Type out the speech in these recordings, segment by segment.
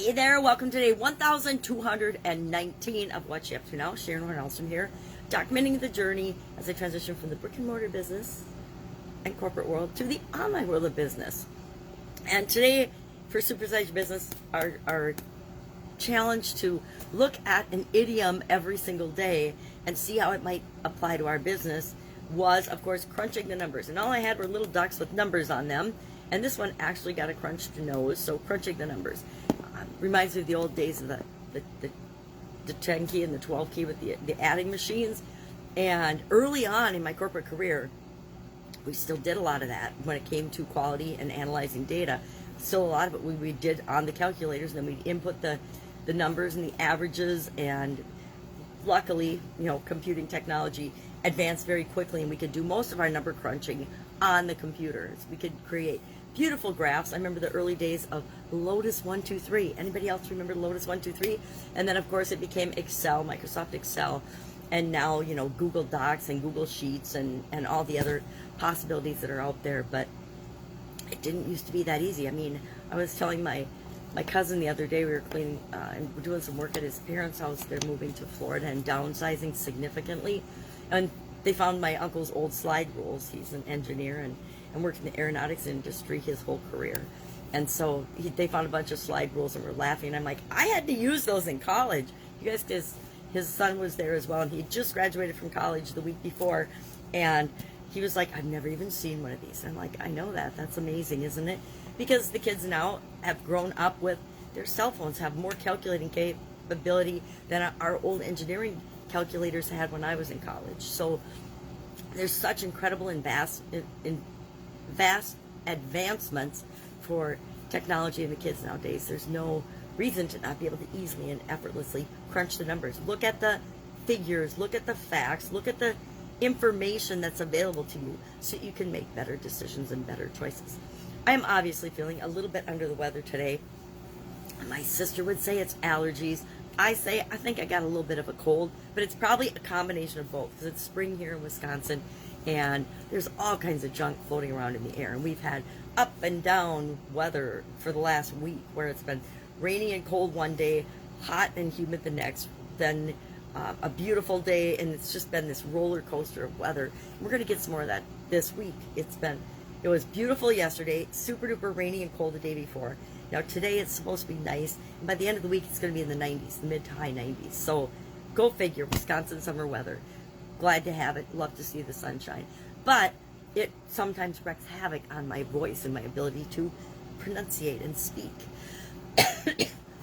Hey there, welcome to day 1219 of What You Up To Now. Sharon Horne-Ellstrom here, documenting the journey as I transition from the brick and mortar business and corporate world to the online world of business. And today, for Supersize Business, our challenge to look at an idiom every single day and see how it might apply to our business was, of course, crunching the numbers. And all I had were little ducks with numbers on them. And this one actually got a crunched nose, so crunching the numbers. Reminds me of the old days of the 10 key and the 12 key with the adding machines. And early on in my corporate career, we still did a lot of that when it came to quality and analyzing data. Still a lot of it we did on the calculators, and then we'd input the numbers and the averages, and luckily, computing technology advanced very quickly, and we could do most of our number crunching on the computers. We could create beautiful graphs. I remember the early days of Lotus 123. Anybody else remember Lotus 123? And then, of course, it became Excel, Microsoft Excel, and now, Google Docs and Google Sheets and all the other possibilities that are out there. But it didn't used to be that easy. I mean, I was telling my cousin the other day, we were cleaning and we're doing some work at his parents' house. They're moving to Florida and downsizing significantly. And they found my uncle's old slide rules. He's an engineer and worked in the aeronautics industry his whole career. And so they found a bunch of slide rules and were laughing. I'm like, I had to use those in college. You guys, his son was there as well, and he had just graduated from college the week before. And he was like, I've never even seen one of these. I'm like, I know that. That's amazing, isn't it? Because the kids now have grown up with their cell phones, have more calculating capability than our old engineering calculators had when I was in college. So there's such incredible and vast advancements for technology in the kids nowadays. There's no reason to not be able to easily and effortlessly crunch the numbers. Look at the figures, look at the facts, look at the information that's available to you so you can make better decisions and better choices. I am obviously feeling a little bit under the weather today. My sister would say it's allergies. I think I got a little bit of a cold, but it's probably a combination of both, because it's spring here in Wisconsin and there's all kinds of junk floating around in the air. And we've had up and down weather for the last week, where it's been rainy and cold one day, hot and humid the next, then a beautiful day, and it's just been this roller coaster of weather. We're going to get some more of that this week. It was beautiful yesterday, super duper rainy and cold the day before. Now today it's supposed to be nice, and by the end of the week it's going to be in the 90s, the mid to high 90s. So go figure, Wisconsin summer weather. Glad to have it, love to see the sunshine. But it sometimes wreaks havoc on my voice and my ability to pronunciate and speak.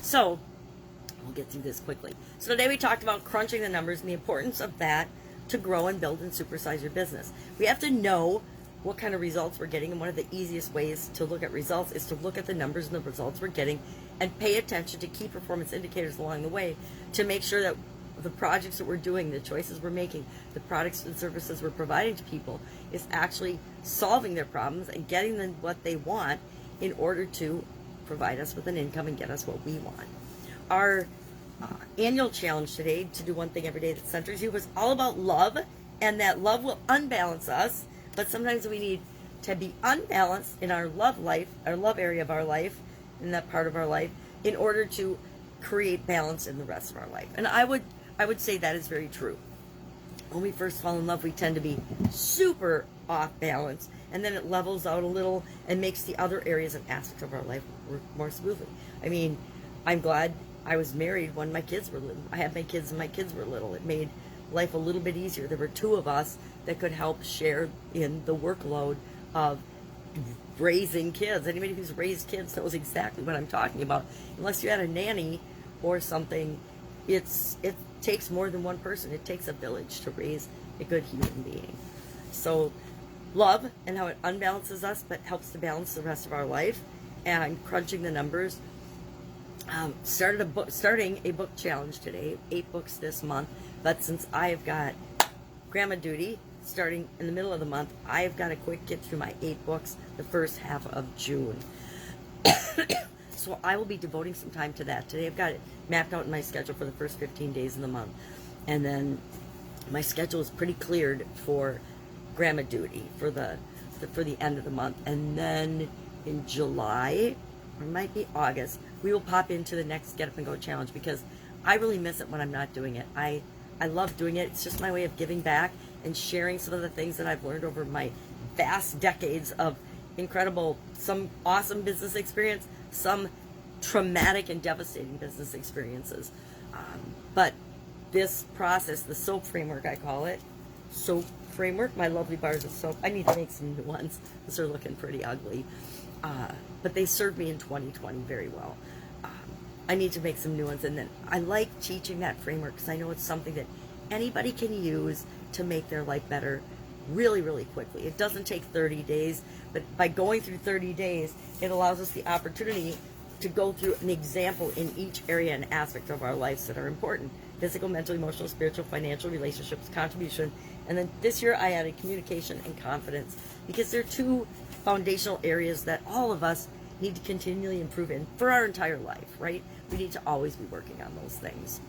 So we'll get through this quickly. So today we talked about crunching the numbers and the importance of that to grow and build and supersize your business. We have to know what kind of results we're getting, and one of the easiest ways to look at results is to look at the numbers and the results we're getting and pay attention to key performance indicators along the way to make sure that the projects that we're doing, the choices we're making, the products and services we're providing to people is actually solving their problems and getting them what they want in order to provide us with an income and get us what we want. Our annual challenge today, to do one thing every day that centers you, was all about love, and that love will unbalance us. But sometimes we need to be unbalanced in our love life, our love area of our life, in that part of our life, in order to create balance in the rest of our life. And I would say that is very true. When we first fall in love, we tend to be super off balance, and then it levels out a little and makes the other areas and aspects of our life work more smoothly. I mean, I'm glad I was married when my kids were little. I had my kids and my kids were little. It made life a little bit easier. There were two of us that could help share in the workload of raising kids. Anybody who's raised kids knows exactly what I'm talking about. Unless you had a nanny or something, it takes more than one person. It takes a village to raise a good human being. So love and how it unbalances us but helps to balance the rest of our life, and crunching the numbers. Starting a book challenge today, 8 books this month. But since I've got grandma duty starting in the middle of the month, I've got to quick get through my 8 books the first half of June. So I will be devoting some time to that. Today I've got it mapped out in my schedule for the first 15 days of the month. And then my schedule is pretty cleared for grandma duty for the end of the month. And then in July, or it might be August, we will pop into the next Get Up and Go challenge, because I really miss it when I'm not doing it. I love doing it. It's just my way of giving back and sharing some of the things that I've learned over my vast decades of incredible, some awesome business experience, some traumatic and devastating business experiences. But this process, the SOAP framework, I call it, SOAP framework, my lovely bars of soap. I need to make some new ones. These are looking pretty ugly. But they served me in 2020 very well. I need to make some new ones. And then I like teaching that framework because I know it's something that anybody can use to make their life better really, really quickly. It doesn't take 30 days, but by going through 30 days, it allows us the opportunity to go through an example in each area and aspect of our lives that are important: physical, mental, emotional, spiritual, financial, relationships, contribution. And then this year I added communication and confidence, because they're two foundational areas that all of us need to continually improve in for our entire life, right? We need to always be working on those things.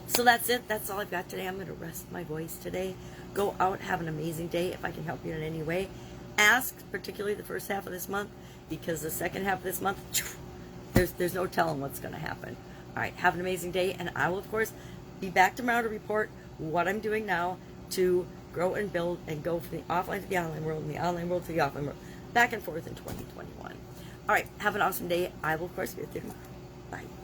So that's it. That's all I've got today. I'm going to rest my voice today. Go out, have an amazing day. If I can help you in any way, ask, particularly the first half of this month, because the second half of this month, there's no telling what's going to happen. All right, have an amazing day, and I will, of course, be back tomorrow to report what I'm doing now to grow and build and go from the offline to the online world and the online world to the offline world, back and forth in 2021. All right, have an awesome day. I will, of course, be with you tomorrow. Bye.